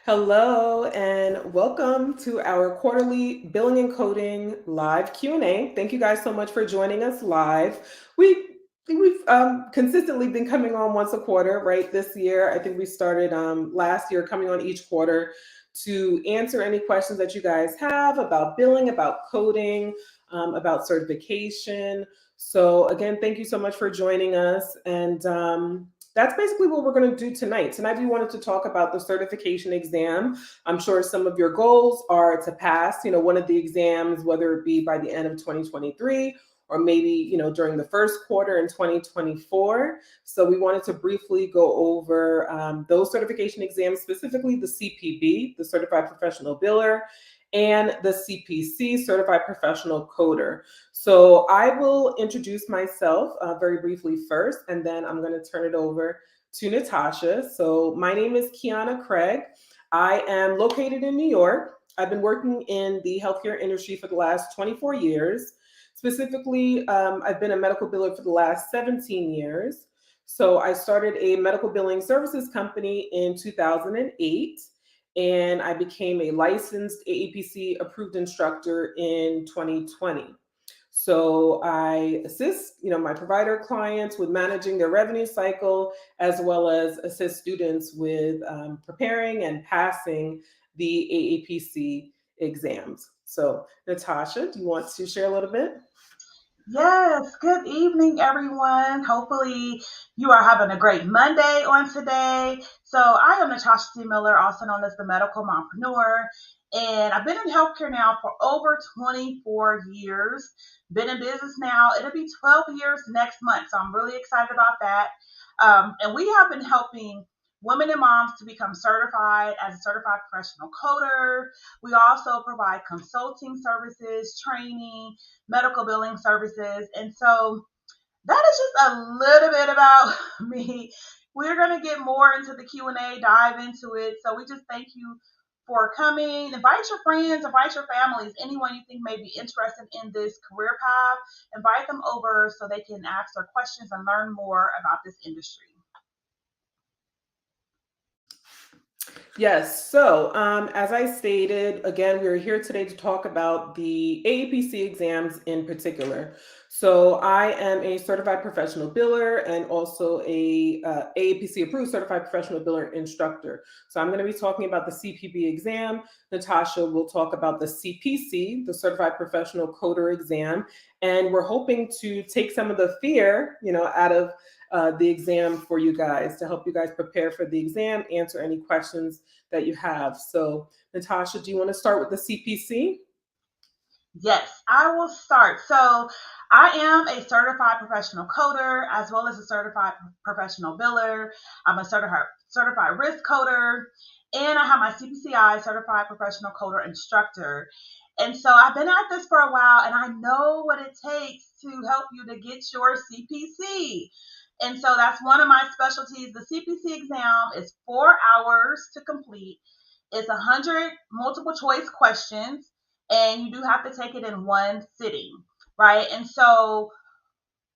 Hello and welcome to our quarterly billing and coding live Q&A. Thank you guys so much for joining us live. We've consistently been coming on once a quarter, right? This year, I think we started last year coming on each quarter to answer any questions that you guys have about billing, about coding, about certification. So again, thank you so much for joining us. And that's basically what we're going to do tonight. Tonight, we wanted to talk about the certification exam. I'm sure some of your goals are to pass, one of the exams, whether it be by the end of 2023 or maybe, during the first quarter in 2024. So we wanted to briefly go over those certification exams, specifically the CPB, the Certified Professional Biller, and the CPC, Certified Professional Coder. So I will introduce myself very briefly first, and then I'm going to turn it over to Natasha. So my name is Kiana Craig. I am located in New York. I've been working in the healthcare industry for the last 24 years. Specifically, I've been a medical biller for the last 17 years. So I started a medical billing services company in 2008, and I became a licensed AAPC approved instructor in 2020. So I assist, my provider clients with managing their revenue cycle, as well as assist students with preparing and passing the AAPC exams. So Natasha, do you want to share a little bit? Yes, good evening, everyone. Hopefully, you are having a great Monday on today. So, I am Natasha C. Miller, also known as the Medical Mompreneur, and I've been in healthcare now for over 24 years. Been in business now, it'll be 12 years next month, so I'm really excited about that. And we have been helping women and moms to become certified as a certified professional coder. We also provide consulting services, training, medical billing services. And so that is just a little bit about me. We're going to get more into the Q&A, dive into it. So we just thank you for coming. Invite your friends, invite your families, anyone you think may be interested in this career path. Invite them over so they can ask their questions and learn more about this industry. Yes. So, as I stated, again, we're here today to talk about the AAPC exams in particular. So, I am a certified professional biller and also a AAPC approved certified professional biller instructor. So, I'm going to be talking about the CPB exam. Natasha will talk about the CPC, the Certified Professional Coder exam, and we're hoping to take some of the fear, out of the exam for you guys to help you guys prepare for the exam, answer any questions that you have. So, Natasha, do you want to start with the CPC? Yes, I will start. So, I am a certified professional coder as well as a certified professional biller. I'm a certified risk coder, and I have my CPCI certified professional coder instructor. And so I've been at this for a while, and I know what it takes to help you to get your CPC. And so that's one of my specialties. The CPC exam is 4 hours to complete. It's 100 multiple choice questions, and you do have to take it in one sitting, right? And so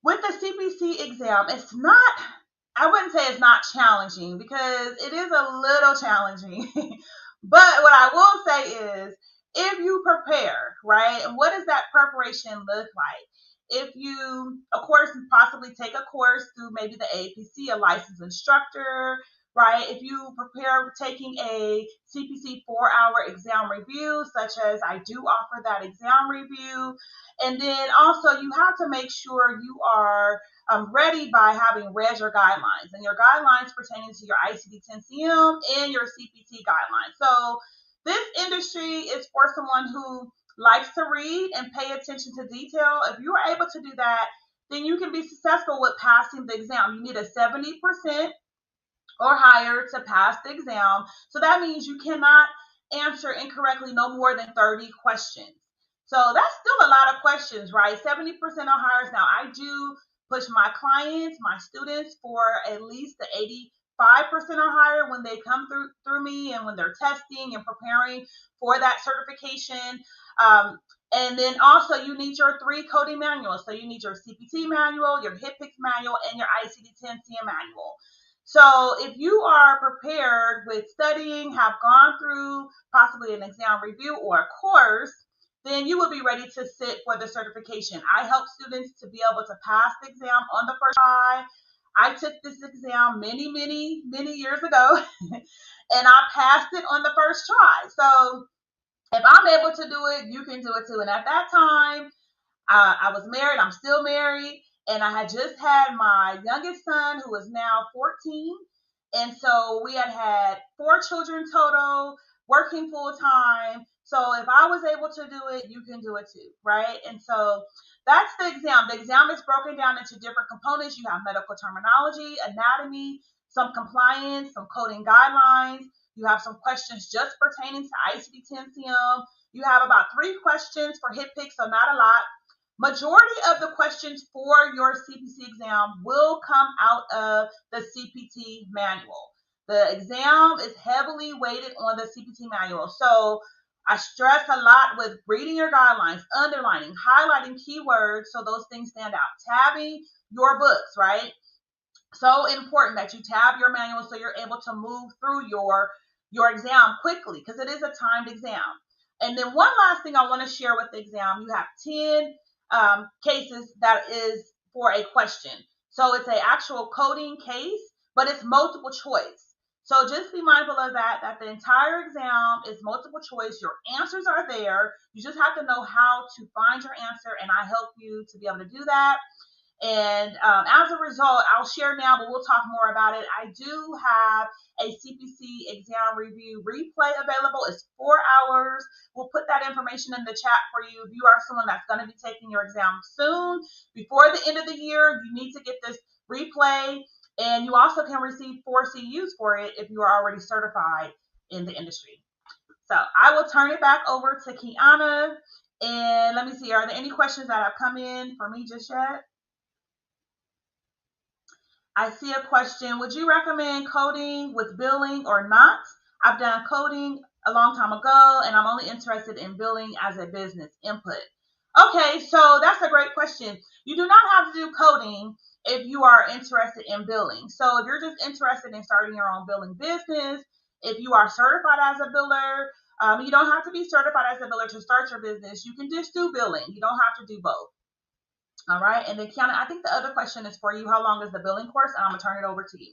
with the CPC exam, it's not, I wouldn't say it's not challenging because it is a little challenging. But what I will say is if you prepare, right? And what does that preparation look like? If you, of course, possibly take a course through maybe the AAPC, a licensed instructor, right? If you prepare taking a CPC 4 hour exam review, such as I do offer that exam review. And then also you have to make sure you are ready by having read your guidelines and your guidelines pertaining to your ICD-10-CM and your CPT guidelines. So this industry is for someone who likes to read and pay attention to detail. If you are able to do that, then you can be successful with passing the exam. You need a 70% or higher to pass the exam. So that means you cannot answer incorrectly no more than 30 questions. So that's still a lot of questions, right? 70% or higher. Now, I do push my clients, my students for at least the 85% or higher when they come through me and when they're testing and preparing for that certification. And then also you need your 3 coding manuals. So you need your CPT manual, your HIPICS manual, and your ICD-10-CM manual. So if you are prepared with studying, have gone through possibly an exam review or a course, then you will be ready to sit for the certification. I help students to be able to pass the exam on the first try. I took this exam many years ago and I passed it on the first try. So if I'm able to do it, you can do it too. And at that time, I was married. I'm still married. And I had just had my youngest son, who is now 14. And so we had 4 children total, working full time. So if I was able to do it, you can do it too, right? And so that's the exam. The exam is broken down into different components. You have medical terminology, anatomy, some compliance, some coding guidelines. You have some questions just pertaining to ICD-10-CM. You have about 3 questions for hit pick, so not a lot. Majority of the questions for your CPC exam will come out of the CPT manual. The exam is heavily weighted on the CPT manual. So I stress a lot with reading your guidelines, underlining, highlighting keywords so those things stand out, tabbing your books, right? So important that you tab your manual so you're able to move through your exam quickly, because it is a timed exam. And then one last thing I want to share with the exam, you have 10 cases that is for a question. So it's an actual coding case, but it's multiple choice. So just be mindful of that the entire exam is multiple choice. Your answers are there. You just have to know how to find your answer, and I help you to be able to do that. And as a result, I'll share now, but we'll talk more about it. I do have a CPC exam review replay available. It's 4 hours. We'll put that information in the chat for you. If you are someone that's going to be taking your exam soon, before the end of the year, you need to get this replay. And you also can receive 4 CUs for it if you are already certified in the industry. So I will turn it back over to Kiana. And let me see, are there any questions that have come in for me just yet? I see a question. Would you recommend coding with billing or not? I've done coding a long time ago, and I'm only interested in billing as a business input. Okay, so that's a great question. You do not have to do coding if you are interested in billing. So if you're just interested in starting your own billing business, if you are certified as a biller, you don't have to be certified as a biller to start your business. You can just do billing. You don't have to do both. All right. And then Kiana, I think the other question is for you. How long is the billing course? And I'm going to turn it over to you.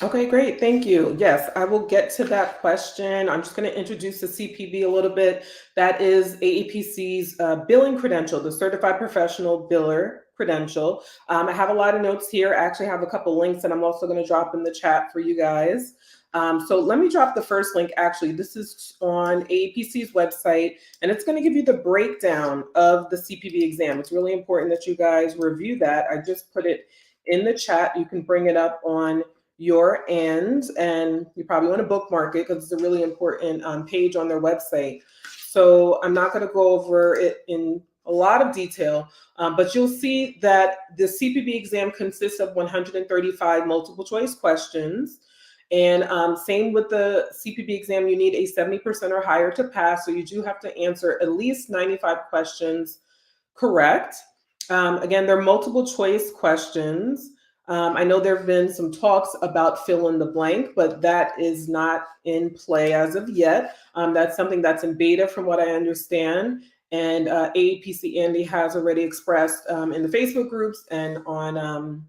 Okay, great. Thank you. Yes, I will get to that question. I'm just going to introduce the CPB a little bit. That is AAPC's billing credential, the Certified Professional Biller credential. I have a lot of notes here. I actually have a couple links that I'm also going to drop in the chat for you guys. So let me drop the first link. Actually, this is on AAPC's website, and it's going to give you the breakdown of the CPB exam. It's really important that you guys review that. I just put it in the chat. You can bring it up on your end, and you probably want to bookmark it because it's a really important page on their website. So I'm not going to go over it in a lot of detail, but you'll see that the CPB exam consists of 135 multiple choice questions. And same with the CPB exam, you need a 70% or higher to pass. So you do have to answer at least 95 questions correct. Again, they're multiple choice questions. I know there have been some talks about fill in the blank, but that is not in play as of yet. That's something that's in beta from what I understand. And AAPC Andy has already expressed in the Facebook groups and on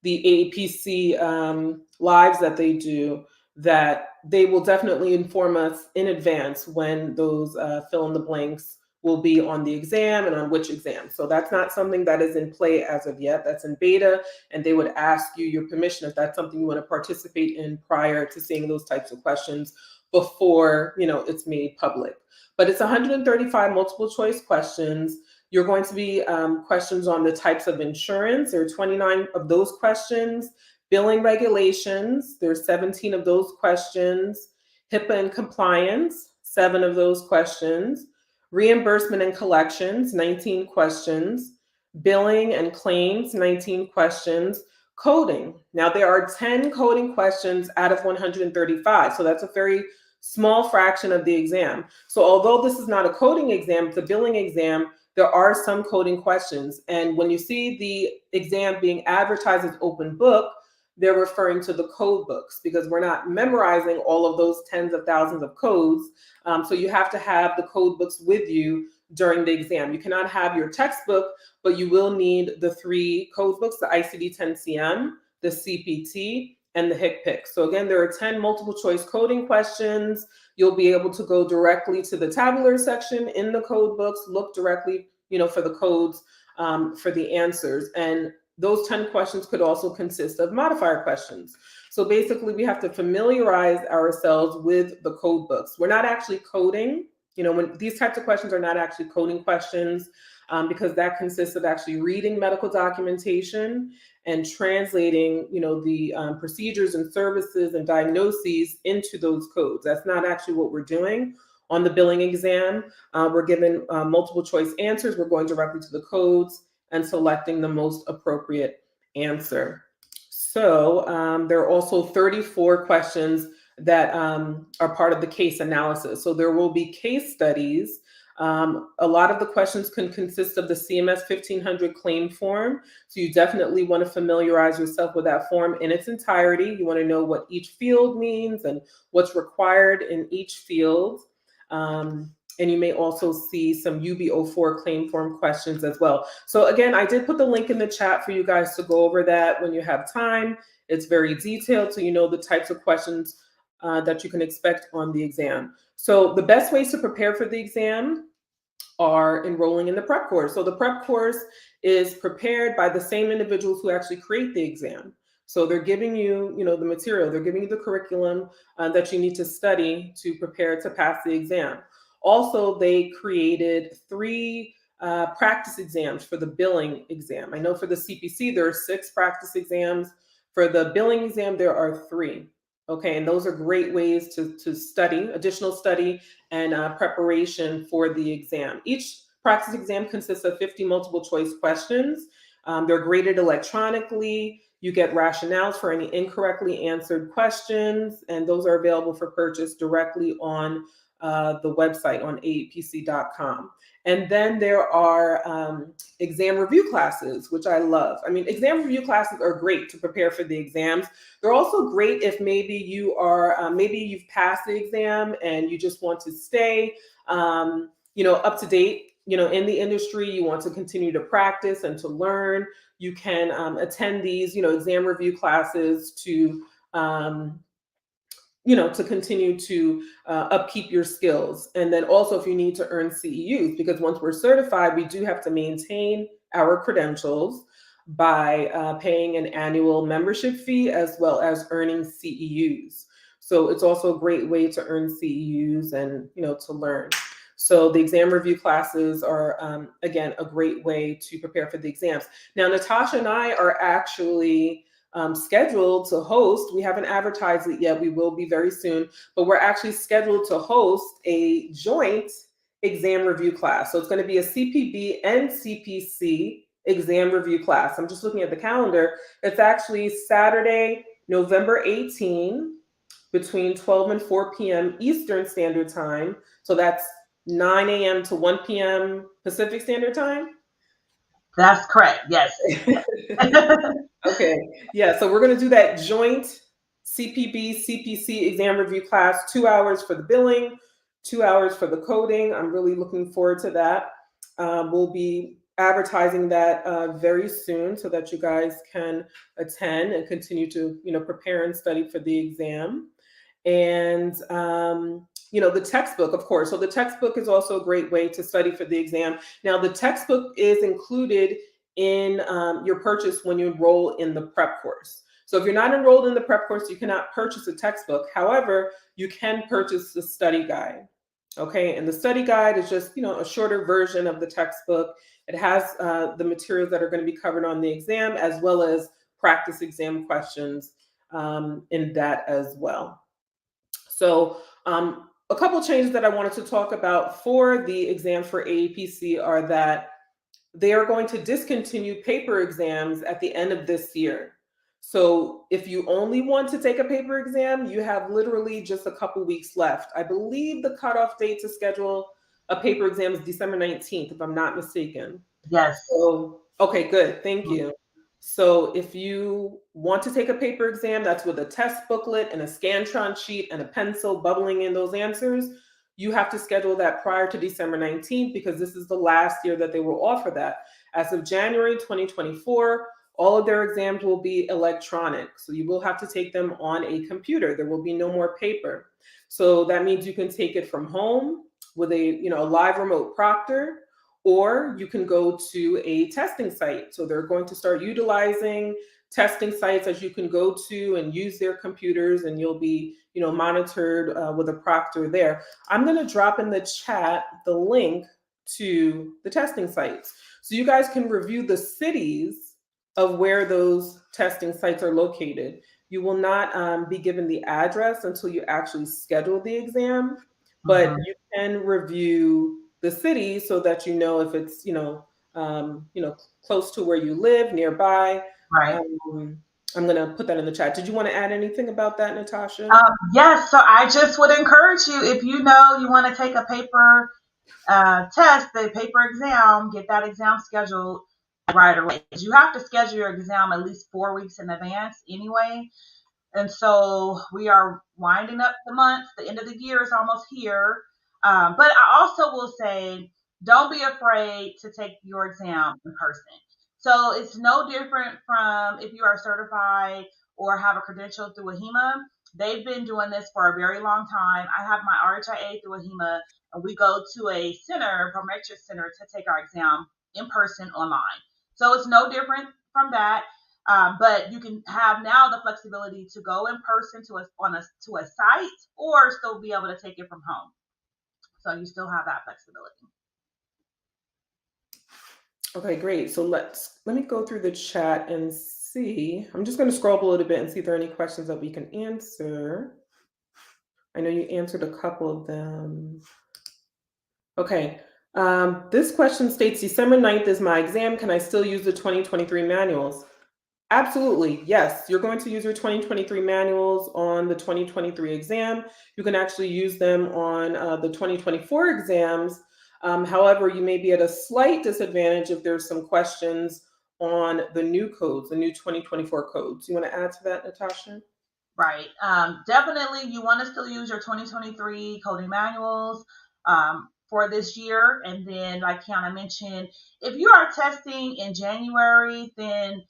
the AAPC lives that they do, that they will definitely inform us in advance when those fill in the blanks will be on the exam and on which exam. So that's not something that is in play as of yet. That's in beta, and they would ask you your permission if that's something you want to participate in prior to seeing those types of questions before it's made public. But it's 135 multiple choice questions. You're going to be questions on the types of insurance. There are 29 of those questions. Billing regulations, there's 17 of those questions. HIPAA and compliance, 7 of those questions. Reimbursement and collections, 19 questions. Billing and claims, 19 questions. Coding. Now there are 10 coding questions out of 135. So that's a very small fraction of the exam. So although this is not a coding exam, it's a billing exam, there are some coding questions. And when you see the exam being advertised as open book, they're referring to the code books because we're not memorizing all of those tens of thousands of codes. So you have to have the code books with you during the exam. You cannot have your textbook, but you will need the 3 code books, the ICD-10-CM, the CPT, and the HCPC. So again, there are 10 multiple choice coding questions. You'll be able to go directly to the tabular section in the code books, look directly, for the codes for the answers. And those 10 questions could also consist of modifier questions. So basically, we have to familiarize ourselves with the code books. We're not actually coding. When these types of questions are not actually coding questions, because that consists of actually reading medical documentation and translating, the procedures and services and diagnoses into those codes. That's not actually what we're doing. On the billing exam, we're given multiple choice answers. We're going directly to the codes and selecting the most appropriate answer. So there are also 34 questions that are part of the case analysis. So there will be case studies. A lot of the questions can consist of the CMS 1500 claim form. So you definitely want to familiarize yourself with that form in its entirety. You want to know what each field means and what's required in each field. And you may also see some UB04 claim form questions as well. So again, I did put the link in the chat for you guys to go over that when you have time. It's very detailed, so you know the types of questions that you can expect on the exam. So the best ways to prepare for the exam are enrolling in the prep course. So the prep course is prepared by the same individuals who actually create the exam. So they're giving you, the material, they're giving you the curriculum that you need to study to prepare to pass the exam. Also, they created 3 practice exams for the billing exam. I know for the CPC, there are 6 practice exams. For the billing exam, there are 3. Okay, and those are great ways to study, additional study and preparation for the exam. Each practice exam consists of 50 multiple choice questions. They're graded electronically. You get rationales for any incorrectly answered questions, and those are available for purchase directly on the website on aapc.com. And then there are exam review classes, which I love. I mean, exam review classes are great to prepare for the exams. They're also great if maybe you are, maybe you've passed the exam and you just want to stay, up to date, in the industry. You want to continue to practice and to learn. You can attend these, exam review classes to to continue to upkeep your skills. And then also if you need to earn CEUs, because once we're certified, we do have to maintain our credentials by paying an annual membership fee as well as earning CEUs. So it's also a great way to earn CEUs and, to learn. So the exam review classes are, again, a great way to prepare for the exams. Now, Natasha and I are actually scheduled to host. We haven't advertised it yet. We will be very soon, but we're actually scheduled to host a joint exam review class. So it's going to be a CPB and CPC exam review class. I'm just looking at the calendar. It's actually Saturday, November 18, between 12 and 4 p.m. Eastern Standard Time. So that's 9 a.m. to 1 p.m. Pacific Standard Time. That's correct. Yes. Okay. Yeah. So we're going to do that joint CPB, CPC exam review class, 2 hours for the billing, 2 hours for the coding. I'm really looking forward to that. We'll be advertising that very soon so that you guys can attend and continue to, prepare and study for the exam. And, the textbook, of course. So the textbook is also a great way to study for the exam. Now, the textbook is included in your purchase when you enroll in the prep course. So if you're not enrolled in the prep course, you cannot purchase a textbook. However, you can purchase the study guide. Okay, and the study guide is just, a shorter version of the textbook. It has the materials that are going to be covered on the exam, as well as practice exam questions in that as well. So a couple changes that I wanted to talk about for the exam for AAPC are that they are going to discontinue paper exams at the end of this year. So if you only want to take a paper exam, you have literally just a couple weeks left. I believe the cutoff date to schedule a paper exam is December 19th, if I'm not mistaken. Yes. So, okay, good. Thank you. So if you want to take a paper exam, that's with a test booklet and a Scantron sheet and a pencil bubbling in those answers, you have to schedule that prior to December 19th because this is the last year that they will offer that. As of January 2024, all of their exams will be electronic. So you will have to take them on a computer. There will be no more paper. So that means you can take it from home with a live remote proctor, or you can go to a testing site. So they're going to start utilizing testing sites as you can go to and use their computers, and you'll be monitored with a proctor there. I'm going to drop in the chat the link to the testing sites so you guys can review the cities of where those testing sites are located. You will not be given the address until you actually schedule the exam, but you can review the city so that you know if it's close to where you live, nearby. Right. I'm going to put that in the chat. Did you want to add anything about that, Natasha? Yes. So I just would encourage you, if you know you want to take a paper test, the paper exam, get that exam scheduled right away. You have to schedule your exam at least 4 weeks in advance anyway. And so we are winding up the month. The end of the year is almost here. But I also will say, don't be afraid to take your exam in person. So it's no different from if you are certified or have a credential through AHIMA. They've been doing this for a very long time. I have my RHIA through AHIMA, and we go to a center, Prometric Center, to take our exam in person online. So it's no different from that. But you can have now the flexibility to go in person to a site, or still be able to take it from home. So you still have that flexibility. Okay, great. So let me go through the chat and see. I'm just going to scroll up a little bit and see if there are any questions that we can answer. I know you answered a couple of them. Okay. This question states, December 9th is my exam. Can I still use the 2023 manuals? Absolutely, yes. You're going to use your 2023 manuals on the 2023 exam. You can actually use them on the 2024 exams. However, you may be at a slight disadvantage if there's some questions on the new codes, the new 2024 codes. You want to add to that, Natasha? Right. Definitely, you want to still use your 2023 coding manuals for this year. And then, like Kiana mentioned, if you are testing in January, then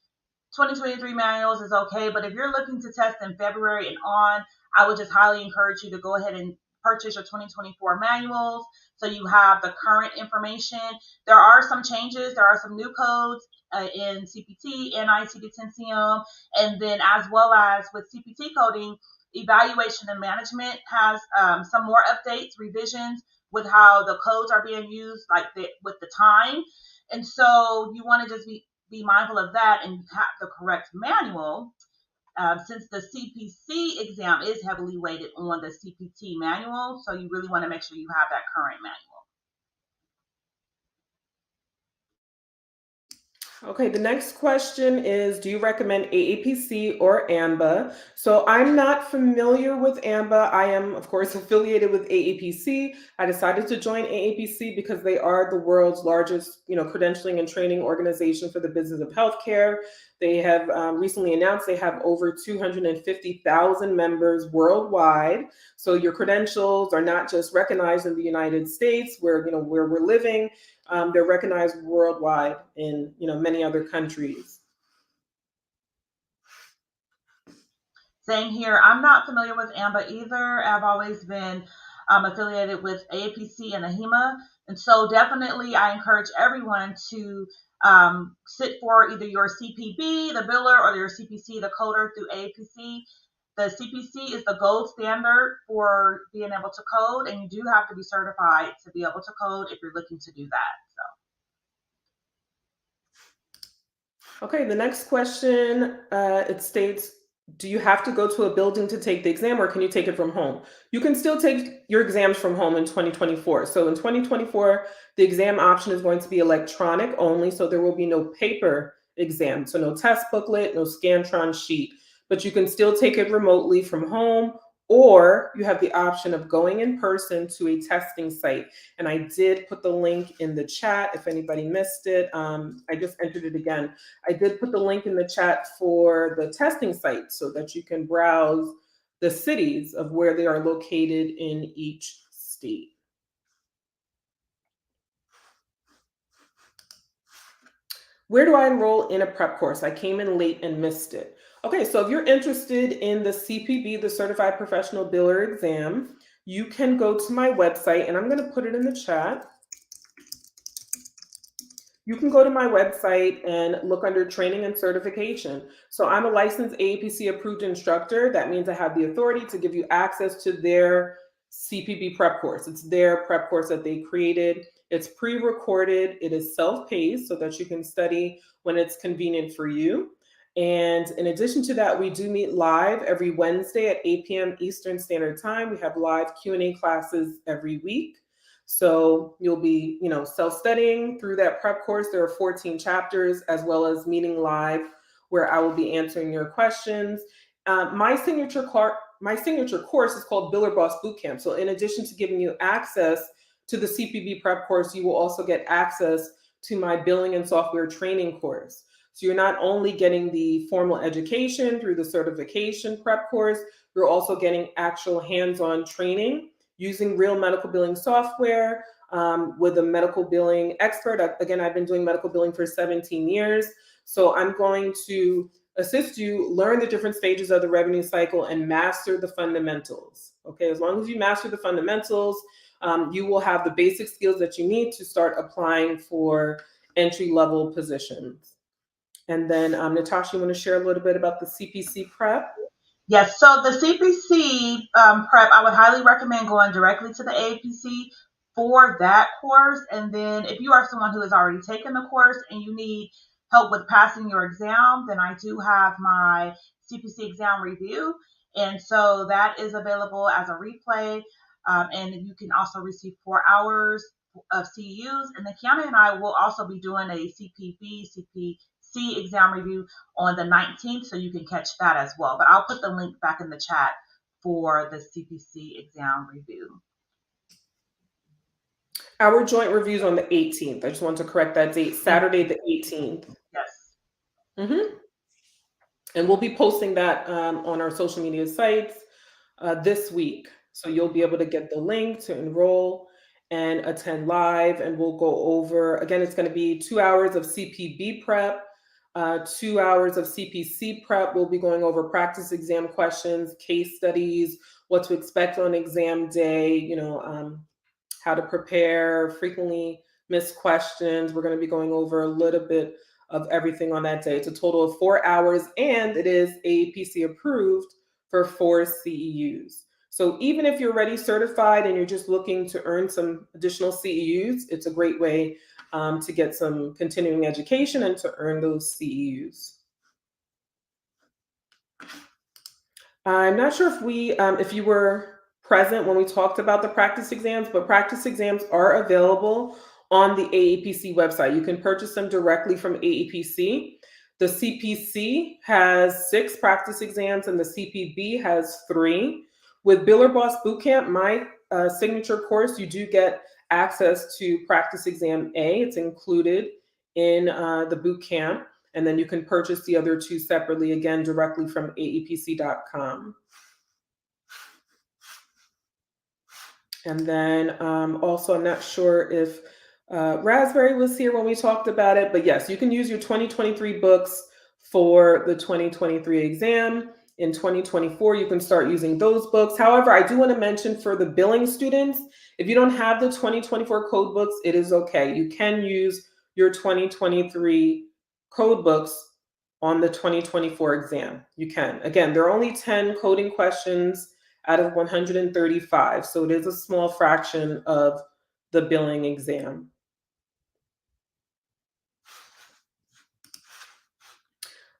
2023 manuals is okay. But if you're looking to test in February and on, I would just highly encourage you to go ahead and purchase your 2024 manuals so you have the current information. There are some changes. There are some new codes in CPT and ICD 10 and then as well as with CPT coding, evaluation and management has some more updates, revisions with how the codes are being used, with the time. And so you want to just be mindful of that and have the correct manual. Since the CPC exam is heavily weighted on the CPT manual, so you really want to make sure you have that current manual. Okay, the next question is, do you recommend AAPC or AMBA? So I'm not familiar with AMBA. I am, of course, affiliated with AAPC. I decided to join AAPC because they are the world's largest, credentialing and training organization for the business of healthcare. They have recently announced they have over 250,000 members worldwide. So your credentials are not just recognized in the United States, where we're living. They're recognized worldwide in many other countries. Same here. I'm not familiar with AMBA either. I've always been affiliated with AAPC and AHIMA. And so definitely I encourage everyone to sit for either your CPB, the biller, or your CPC, the coder through AAPC. The CPC is the gold standard for being able to code, and you do have to be certified to be able to code if you're looking to do that. Okay, the next question, it states, do you have to go to a building to take the exam, or can you take it from home? You can still take your exams from home in 2024. So in 2024, the exam option is going to be electronic only, so there will be no paper exam. So no test booklet, no Scantron sheet, but you can still take it remotely from home, or you have the option of going in person to a testing site. And I did put the link in the chat if anybody missed it. I just entered it again. I did put the link in the chat for the testing site so that you can browse the cities of where they are located in each state. Where do I enroll in a prep course? I came in late and missed it. Okay, so if you're interested in the CPB, the Certified Professional Biller exam, you can go to my website, and I'm going to put it in the chat. You can go to my website and look under training and certification. So I'm a licensed AAPC approved instructor. That means I have the authority to give you access to their CPB prep course. It's their prep course that they created. It's pre-recorded. It is self-paced so that you can study when it's convenient for you. And in addition to that, we do meet live every Wednesday at 8 p.m. Eastern Standard Time. We have live Q&A classes every week. So you'll be, self-studying through that prep course. There are 14 chapters, as well as meeting live, where I will be answering your questions. My signature course is called Biller Boss Bootcamp. So in addition to giving you access to the CPB prep course, you will also get access to my billing and software training course. So you're not only getting the formal education through the certification prep course, you're also getting actual hands-on training using real medical billing software with a medical billing expert. Again, I've been doing medical billing for 17 years. So I'm going to assist you learn the different stages of the revenue cycle and master the fundamentals. Okay, as long as you master the fundamentals, you will have the basic skills that you need to start applying for entry-level positions. And then Natasha, you want to share a little bit about the CPC prep? Yes, so the CPC prep, I would highly recommend going directly to the AAPC for that course. And then if you are someone who has already taken the course and you need help with passing your exam, then I do have my CPC exam review. And so that is available as a replay. And you can also receive 4 hours of CEUs. And then Kiana and I will also be doing a CPB, CPC exam review on the 19th, so you can catch that as well. But I'll put the link back in the chat for the CPC exam review. Our joint review is on the 18th. I just want to correct that date, Saturday the 18th. Yes. Mm-hmm. And we'll be posting that on our social media sites this week. So you'll be able to get the link to enroll and attend live. And we'll go over, again, it's going to be 2 hours of CPB prep, 2 hours of CPC prep. We'll be going over practice exam questions, case studies, what to expect on exam day, how to prepare, frequently missed questions. We're going to be going over a little bit of everything on that day. It's a total of 4 hours, and it is AAPC approved for 4 CEUs. So even if you're already certified and you're just looking to earn some additional CEUs, it's a great way to get some continuing education and to earn those CEUs. I'm not sure if you were present when we talked about the practice exams, but practice exams are available on the AAPC website. You can purchase them directly from AAPC. The CPC has 6 practice exams and the CPB has 3. With Biller Boss Bootcamp, my signature course, you do get access to practice exam A. It's included in the bootcamp. And then you can purchase the other 2 separately, again, directly from aapc.com. And then also, I'm not sure if Raspberry was here when we talked about it, but yes, you can use your 2023 books for the 2023 exam. In 2024, you can start using those books. However, I do want to mention for the billing students, if you don't have the 2024 code books, it is okay. You can use your 2023 code books on the 2024 exam. You can. Again, there are only 10 coding questions out of 135. So it is a small fraction of the billing exam.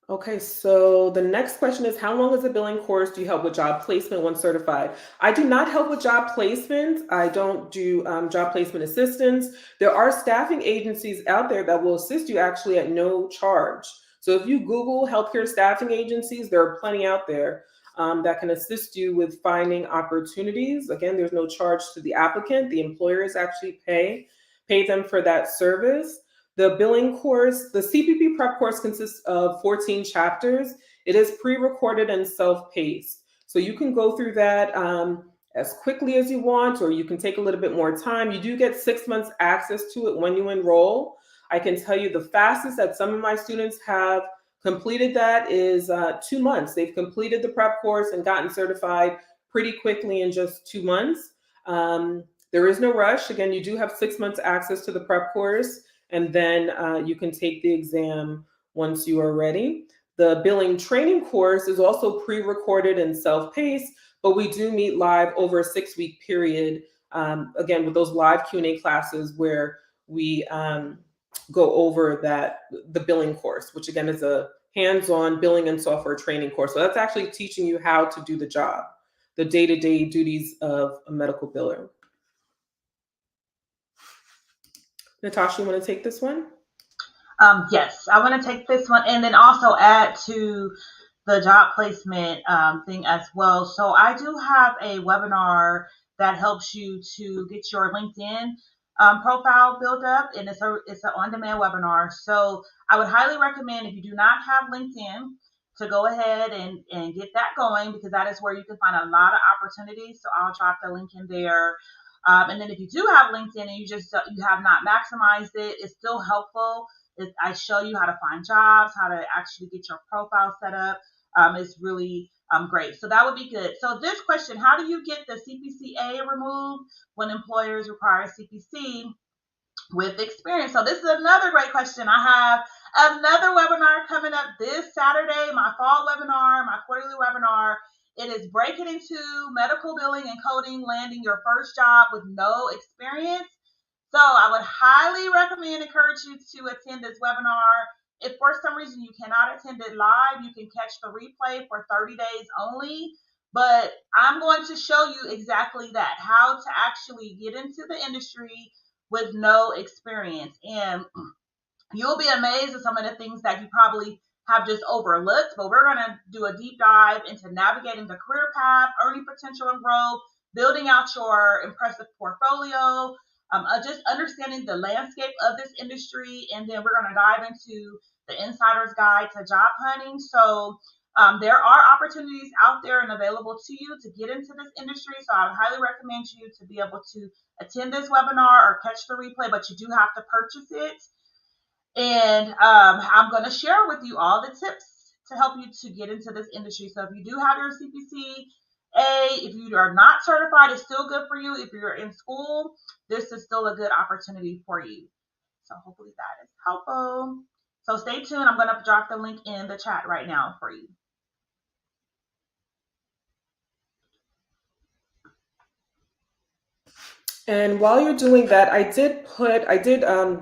Okay, so the next question is, how long is a billing course? Do you help with job placement once certified? I do not help with job placement. I don't do job placement assistance. There are staffing agencies out there that will assist you actually at no charge. So if you Google healthcare staffing agencies, there are plenty out there that can assist you with finding opportunities. Again, there's no charge to the applicant. The employers actually pay them for that service. The billing course, the CPP prep course consists of 14 chapters. It is pre-recorded and self-paced. So you can go through that as quickly as you want, or you can take a little bit more time. You do get 6 months access to it when you enroll. I can tell you the fastest that some of my students have completed that is 2 months. They've completed the prep course and gotten certified pretty quickly in just 2 months. There is no rush. Again, you do have 6 months access to the prep course, and then you can take the exam once you are ready. The billing training course is also pre-recorded and self-paced, but we do meet live over a 6-week period, again, with those live Q&A classes where we go over the billing course, which again is a hands-on billing and software training course. So that's actually teaching you how to do the job, the day-to-day duties of a medical biller. Natasha, you want to take this one? Yes, I want to take this one and then also add to the job placement thing as well. So I do have a webinar that helps you to get your LinkedIn profile built up, and it's an on-demand webinar. So I would highly recommend, if you do not have LinkedIn, to go ahead and get that going, because that is where you can find a lot of opportunities. So I'll drop the link in there. And then if you do have LinkedIn and you have not maximized it, it's still helpful. I show you how to find jobs, how to actually get your profile set up. It's really great. So that would be good. So this question, how do you get the CPCA removed when employers require CPC with experience? So this is another great question. I have another webinar coming up this Saturday, my fall webinar, my quarterly webinar. It is breaking into medical billing and coding, landing your first job with no experience. So I would highly encourage you to attend this webinar. If for some reason you cannot attend it live, you can catch the replay for 30 days only. But I'm going to show you exactly that, how to actually get into the industry with no experience. And you'll be amazed at some of the things that you probably have just overlooked. But we're going to do a deep dive into navigating the career path, earning potential and growth, building out your impressive portfolio, just understanding the landscape of this industry. And then we're going to dive into the insider's guide to job hunting. So there are opportunities out there and available to you to get into this industry. So I would highly recommend you to be able to attend this webinar or catch the replay, but you do have to purchase it. And I'm going to share with you all the tips to help you to get into this industry. So if you do have your CPCA, if you are not certified, it's still good for you. If you're in school, this is still a good opportunity for you. So hopefully that is helpful. So stay tuned. I'm going to drop the link in the chat right now for you. And while you're doing that, I did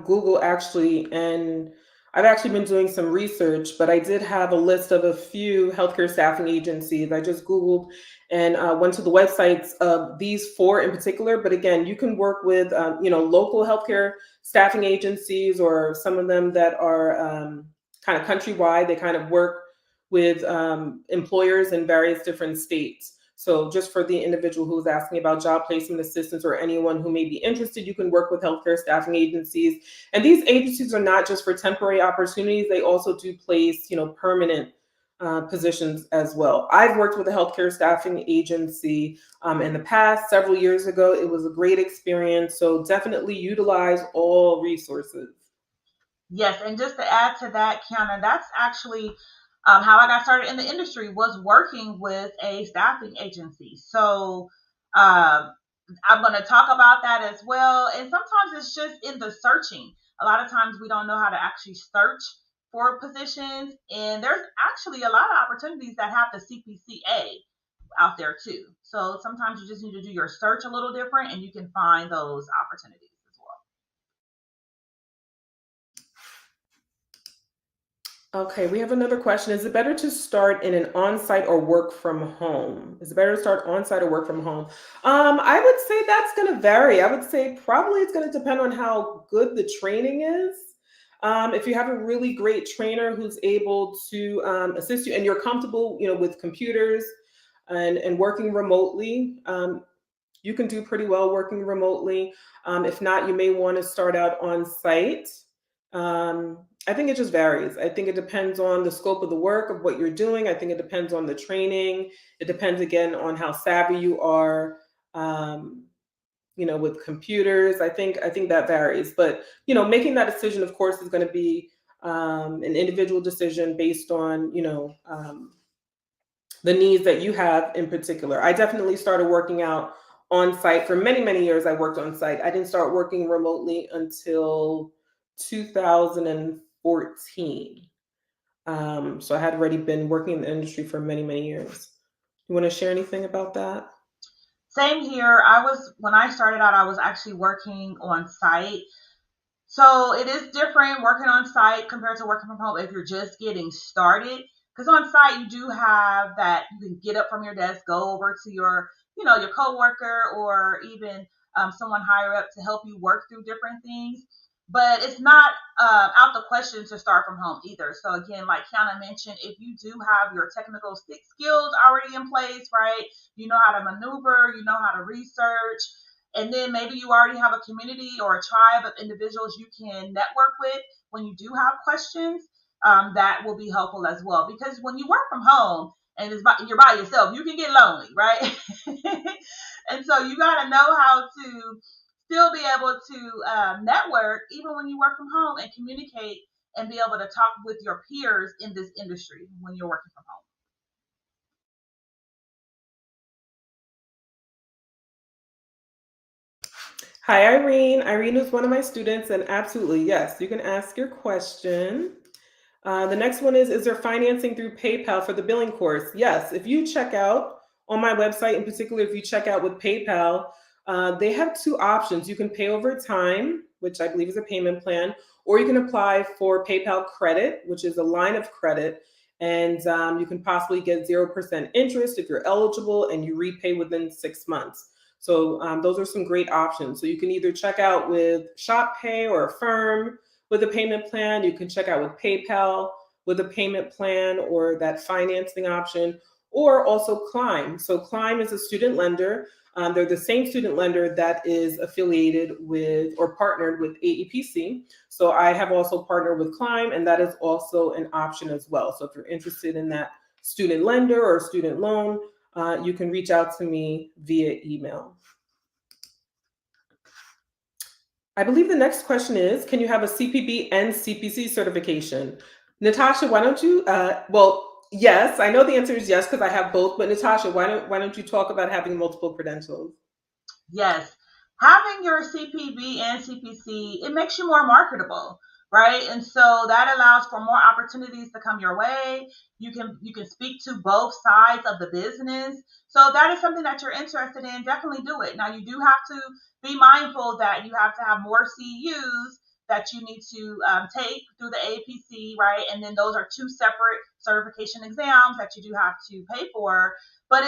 Google actually, and I've actually been doing some research, but I did have a list of a few healthcare staffing agencies. I just Googled and went to the websites of these 4 in particular. But again, you can work with, local healthcare staffing agencies, or some of them that are kind of countrywide. They kind of work with employers in various different states. So just for the individual who's asking about job placement assistance, or anyone who may be interested, you can work with healthcare staffing agencies. And these agencies are not just for temporary opportunities. They also do place, permanent positions as well. I've worked with a healthcare staffing agency in the past, several years ago. It was a great experience. So definitely utilize all resources. Yes, and just to add to that, Kiana, that's actually how I got started in the industry, was working with a staffing agency. So I'm going to talk about that as well. And sometimes it's just in the searching. A lot of times we don't know how to actually search for positions. And there's actually a lot of opportunities that have the CPCA out there too. So sometimes you just need to do your search a little different, and you can find those opportunities as well. Okay, we have another question. Is it better to start in an on-site or work from home? Is it better to start on-site or work from home? I would say that's going to vary. I would say probably it's going to depend on how good the training is. If you have a really great trainer who's able to assist you and you're comfortable, with computers and working remotely, you can do pretty well working remotely. If not, you may want to start out on site. I think it just varies. I think it depends on the scope of the work of what you're doing. I think it depends on the training. It depends again on how savvy you are. Um, with computers. I think that varies. But making that decision, of course, is going to be an individual decision based on the needs that you have in particular. I definitely started working out on site for many, many years. I worked on site. I didn't start working remotely until 2014. So I had already been working in the industry for many, many years. You want to share anything about that? Same here. When I started out, I was actually working on site. So it is different working on site compared to working from home if you're just getting started. Because on site, you do have that you can get up from your desk, go over to your coworker or even someone higher up to help you work through different things. But it's not out the question to start from home either. So again, like Kiana mentioned, if you do have your technical skills already in place, right? You know how to maneuver, you know how to research, and then maybe you already have a community or a tribe of individuals you can network with when you do have questions. That will be helpful as well. Because when you work from home and you're by yourself, you can get lonely, right? And so you got to know how to still be able to network even when you work from home and communicate and be able to talk with your peers in this industry when you're working from home. Hi, Irene. Irene is one of my students, and absolutely, yes, you can ask your question. The next one is there financing through PayPal for the billing course? Yes. If you check out on my website, in particular, if you check out with PayPal, they have two options. You can pay over time, which I believe is a payment plan, or you can apply for PayPal credit, which is a line of credit. And you can possibly get 0% interest if you're eligible and you repay within 6 months. So those are some great options. So you can either check out with Shop Pay or Affirm with a payment plan. You can check out with PayPal with a payment plan or that financing option, or also Climb. So Climb is a student lender. They're the same student lender that is affiliated with or partnered with AAPC. So I have also partnered with Climb, and that is also an option as well. So if you're interested in that student lender or student loan, you can reach out to me via email. I believe the next question is, can you have a CPB and CPC certification? Natasha, why don't you, well, yes, I know the answer is yes, because I have both, but Natasha, why don't you talk about having multiple credentials? Yes. Having your CPB and CPC, it makes you more marketable, right? And so that allows for more opportunities to come your way. You can speak to both sides of the business. So if that is something that you're interested in, definitely do it. Now you do have to be mindful that you have to have more CUs that you need to take through the AAPC, right? And then those are two separate certification exams that you do have to pay for. But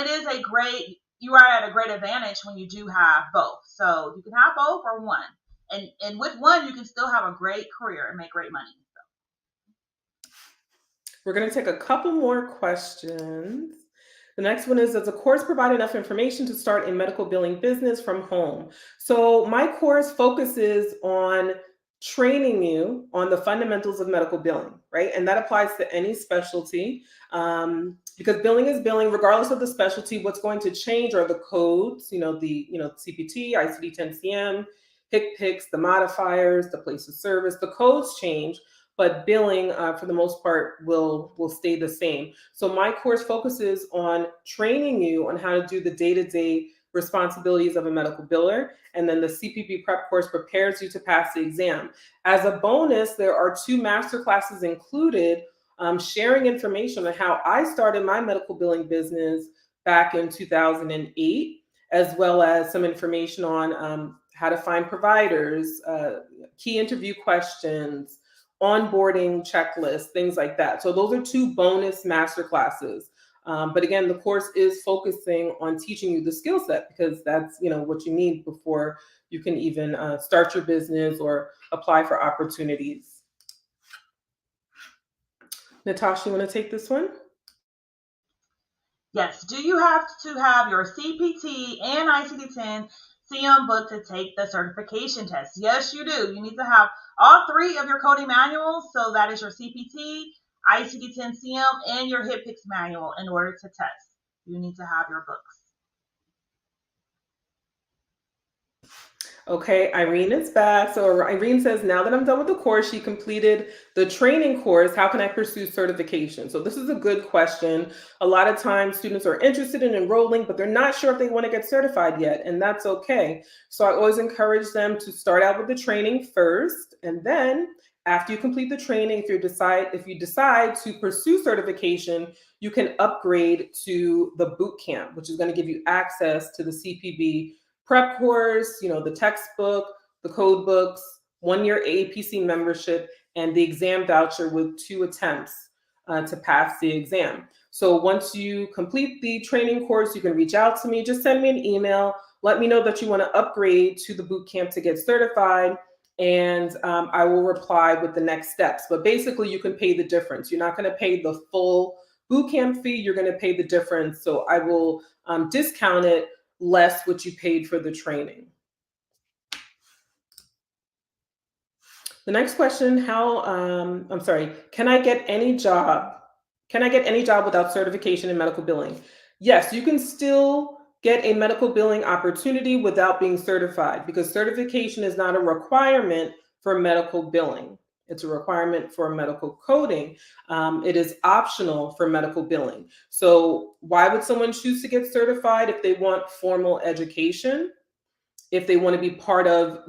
you are at a great advantage when you do have both. So you can have both or one. And with one, you can still have a great career and make great money. We're going to take a couple more questions. The next one is, does the course provide enough information to start a medical billing business from home? So my course focuses on training you on the fundamentals of medical billing, right? And that applies to any specialty, because billing is billing, regardless of the specialty. What's going to change are the codes, the CPT, ICD-10-CM, HCPCS, the modifiers, the place of service. The codes change, but billing, for the most part, will stay the same. So my course focuses on training you on how to do the day-to-day responsibilities of a medical biller, and then the CPB prep course prepares you to pass the exam. As a bonus, there are two master classes included, sharing information on how I started my medical billing business back in 2008, as well as some information on how to find providers, key interview questions, onboarding checklists, things like that. So those are two bonus master classes. But again, the course is focusing on teaching you the skill set, because that's what you need before you can even start your business or apply for opportunities. Natasha, you want to take this one? Yes. Do you have to have your CPT and ICD-10 CM book to take the certification test? Yes, you do. You need to have all three of your coding manuals. So that is your CPT, ICD-10 CM, and your HIPICS manual in order to test. You need to have your books. Okay, Irene is back. So Irene says, now that I'm done with the course, she completed the training course. How can I pursue certification? So this is a good question. A lot of times students are interested in enrolling, but they're not sure if they want to get certified yet, and that's okay. So I always encourage them to start out with the training first, and then after you complete the training, if you decide to pursue certification, you can upgrade to the boot camp, which is going to give you access to the CPB prep course, the textbook, the code books, 1-year AAPC membership, and the exam voucher with 2 attempts to pass the exam. So once you complete the training course, you can reach out to me. Just send me an email. Let me know that you want to upgrade to the boot camp to get certified, and I will reply with the next steps. But basically, you can pay the difference. You're not going to pay the full boot camp fee. You're going to pay the difference. So I will discount it less what you paid for the training. The next question, can I get any job? Can I get any job without certification in medical billing? Yes, you can still get a medical billing opportunity without being certified, because certification is not a requirement for medical billing. It's a requirement for medical coding. It is optional for medical billing. So why would someone choose to get certified? If they want formal education, if they want to be part of,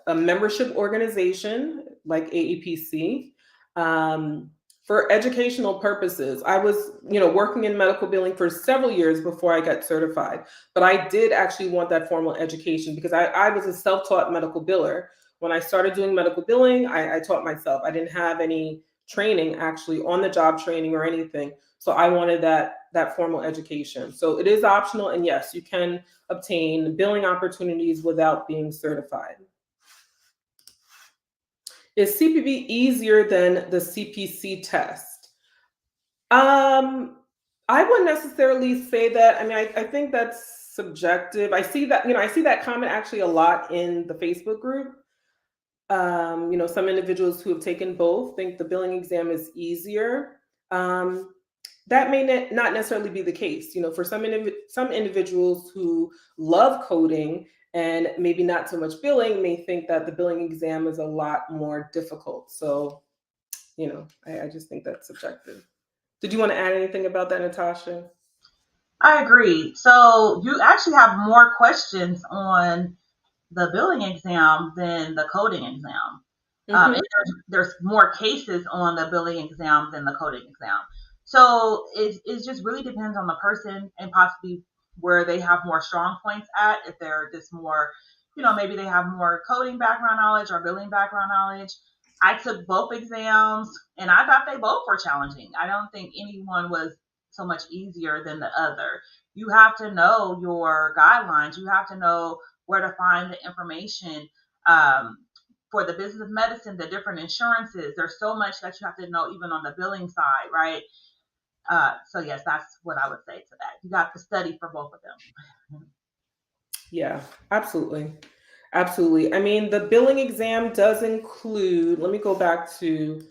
a membership organization like AAPC, for educational purposes. I was, working in medical billing for several years before I got certified, but I did actually want that formal education because I was a self-taught medical biller. When I started doing medical billing, I taught myself. I didn't have any training, actually on the job training or anything. So I wanted that formal education. So it is optional, and yes, you can obtain billing opportunities without being certified. Is CPB easier than the CPC test? I wouldn't necessarily say that. I mean, I think that's subjective. I see that comment actually a lot in the Facebook group. Some individuals who have taken both think the billing exam is easier. That may not necessarily be the case. For some individuals who love coding and maybe not so much billing may think that the billing exam is a lot more difficult. So, I just think that's subjective. Did you want to add anything about that, Natasha? I agree. So you actually have more questions on the billing exam than the coding exam. And Mm-hmm. there's more cases on the billing exam than the coding exam. So it just really depends on the person and possibly where they have more strong points at. If they're just more, maybe they have more coding background knowledge or billing background knowledge. I took both exams and I thought they both were challenging. I don't think anyone was so much easier than the other. You have to know your guidelines. You have to know where to find the information. For the business of medicine, the different insurances. There's so much that you have to know, even on the billing side, right? So yes, that's what I would say to that. You got to study for both of them. Yeah, absolutely. Absolutely. I mean, the billing exam does include, let me go back to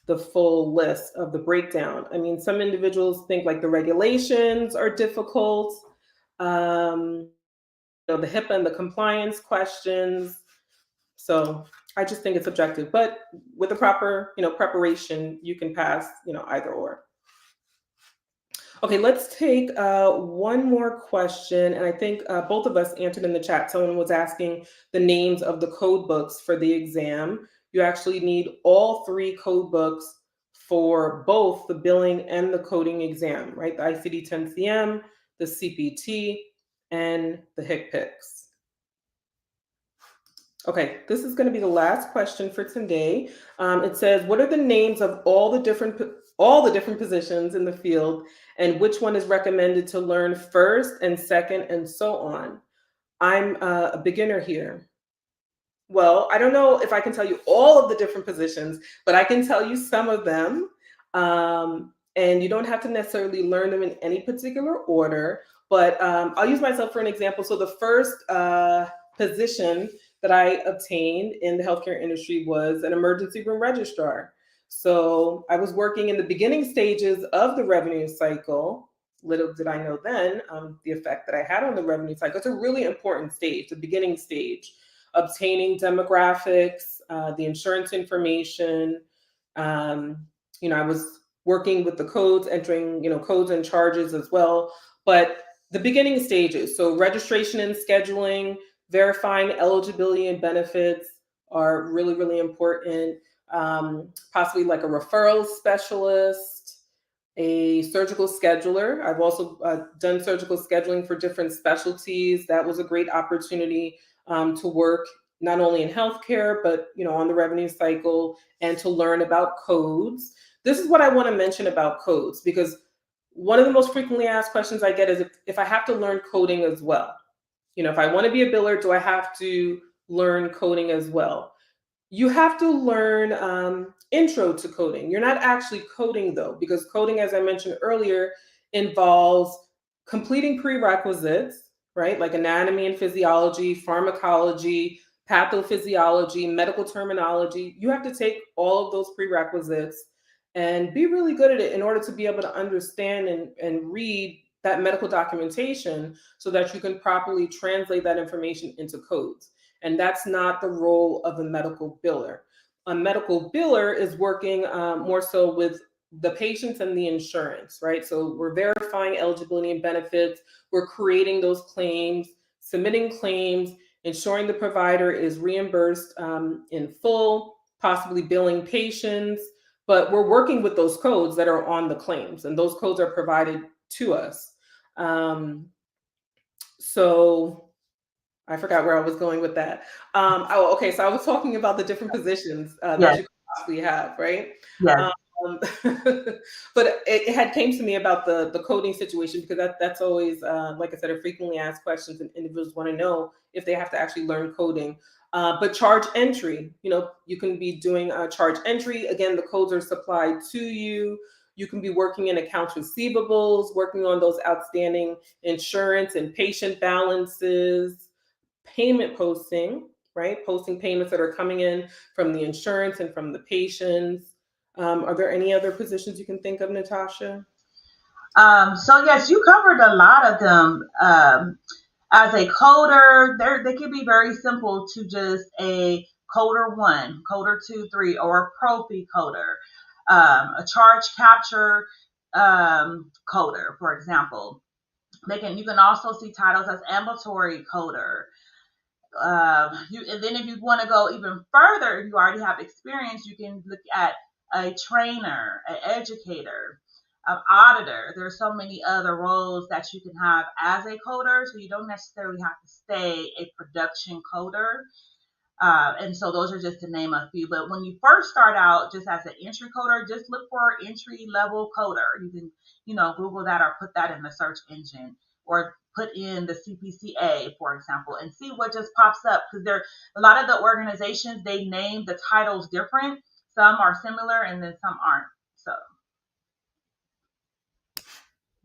the full list of the breakdown. I mean, some individuals think like the regulations are difficult, um, the HIPAA and the compliance questions. So I just think it's objective, but with the proper, preparation, you can pass, either or. Okay, let's take one more question. And I think both of us answered in the chat. Someone was asking the names of the code books for the exam. You actually need all 3 code books for both the billing and the coding exam, right? The ICD-10-CM, the CPT, and the HICPICS. Okay, this is going to be the last question for today. It says, "What are the names of all the different positions in the field, and which one is recommended to learn first and second, and so on?" I'm a beginner here. Well, I don't know if I can tell you all of the different positions, but I can tell you some of them. And you don't have to necessarily learn them in any particular order, but I'll use myself for an example. So the first position that I obtained in the healthcare industry was an emergency room registrar. So I was working in the beginning stages of the revenue cycle. Little did I know then the effect that I had on the revenue cycle. It's a really important stage, the beginning stage, obtaining demographics, the insurance information. Um, I was working with the codes, entering, codes and charges as well. But the beginning stages, so registration and scheduling, verifying eligibility and benefits are really, really important. Possibly like a referral specialist, a surgical scheduler. I've also done surgical scheduling for different specialties. That was a great opportunity to work not only in healthcare, but on the revenue cycle and to learn about codes. This is what I want to mention about codes because one of the most frequently asked questions I get is if I have to learn coding as well. If I want to be a biller, do I have to learn coding as well? You have to learn intro to coding. You're not actually coding though, because coding, as I mentioned earlier, involves completing prerequisites, right? Like anatomy and physiology, pharmacology, pathophysiology, medical terminology. You have to take all of those prerequisites and be really good at it in order to be able to understand and read that medical documentation so that you can properly translate that information into codes. And that's not the role of a medical biller. A medical biller is working more so with the patients and the insurance, right? So we're verifying eligibility and benefits, we're creating those claims, submitting claims, ensuring the provider is reimbursed in full, possibly billing patients. But we're working with those codes that are on the claims, and those codes are provided to us. So I forgot where I was going with that. Okay. So I was talking about the different positions that Yes, you could possibly have, right? yes. Um, but it had came to me about the coding situation because that's always, like I said, a frequently asked questions, and individuals want to know if they have to actually learn coding. But charge entry, you can be doing charge entry. Again, the codes are supplied to you. You can be working in accounts receivables, working on those outstanding insurance and patient balances, payment posting, right? Posting payments that are coming in from the insurance and from the patients. Are there any other positions you can think of, Natasha? So yes, you covered a lot of them. As a coder, they can be very simple to just a coder one, coder two, three, or a profi coder, a charge capture coder, for example. You can also see titles as ambulatory coder. And then if you want to go even further, if you already have experience, you can look at a trainer, an educator, an auditor. There's so many other roles that you can have as a coder, so you don't necessarily have to stay a production coder. And so those are just to name a few. But when you first start out, just as an entry coder, just look for entry level coder. You can, Google that or put that in the search engine, or put in the CPCA, for example, and see what just pops up. Because there, a lot of the organizations, they name the titles different. Some are similar, and then some aren't. So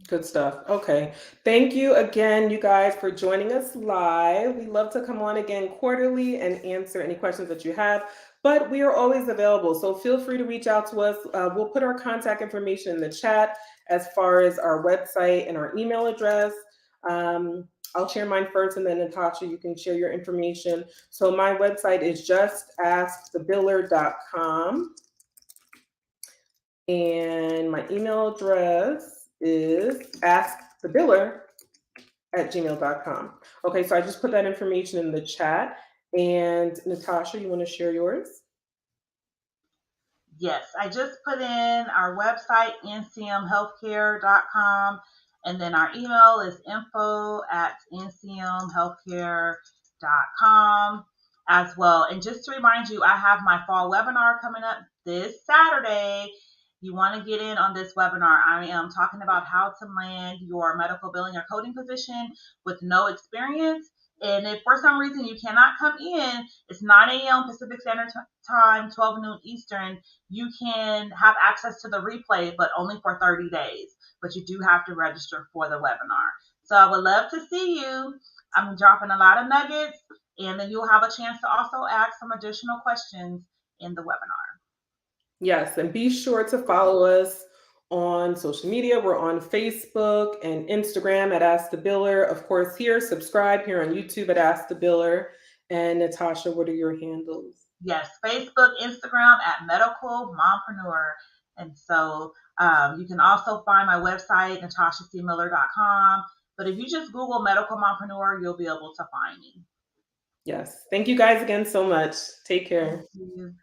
Good stuff. Okay. Thank you again, you guys, for joining us live. We love to come on again quarterly and answer any questions that you have, but we are always available. So feel free to reach out to us. We'll put our contact information in the chat as far as our website and our email address. I'll share mine first, and then Natasha, you can share your information. So my website is justaskthebiller.com. And my email address is askthebiller@gmail.com. Okay, so I just put that information in the chat. And Natasha, you want to share yours? yes, I just put in our website, ncmhealthcare.com, and then our email is info@ncmhealthcare.com as well. And just to remind you, I have my fall webinar coming up this Saturday. You want to get in on this webinar. I am talking about how to land your medical billing or coding position with no experience. And if for some reason you cannot come in, it's 9 a.m. Pacific Standard Time, 12 noon Eastern. You can have access to the replay, but only for 30 days. But you do have to register for the webinar. So I would love to see you. I'm dropping a lot of nuggets, and then you'll have a chance to also ask some additional questions in the webinar. Yes, and be sure to follow us on social media. We're on Facebook and Instagram at Ask the Biller. Of course, here, subscribe here on YouTube at Ask the Biller. And Natasha, what are your handles? Yes, Facebook, Instagram at Medical Mompreneur. And so you can also find my website, natashacmiller.com. But if you just Google Medical Mompreneur, you'll be able to find me. Yes. Thank you guys again so much. Take care. Thank you.